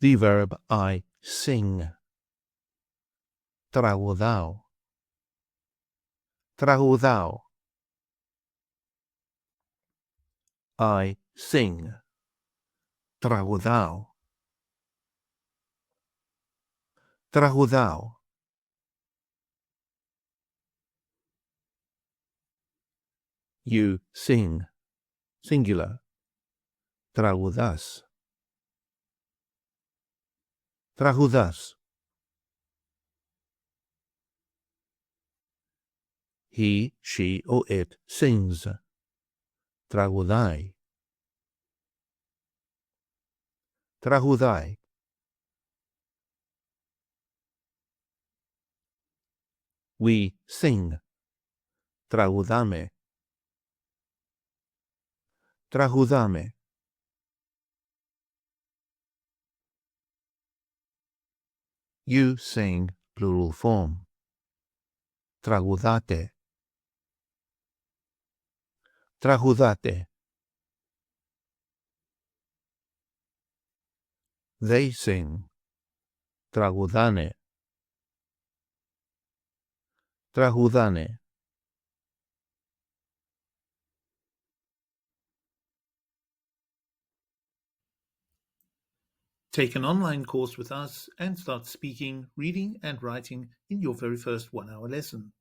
the verb I sing. Τραγουδάω. Τραγουδάω. I sing. Τραγουδάω. Τραγουδάω. You sing. Singular. Τραγουδάς. Τραγουδάς. He, she, or it sings. Τραγουδάει. Τραγουδάει. We sing. Τραγουδάμε. Τραγουδάμε. You sing, plural form. Τραγουδάτε. Τραγουδάτε. They sing. Τραγουδάνε. Τραγουδάνε. Take an online course with us and start speaking, reading, and writing in your very first 1-hour lesson.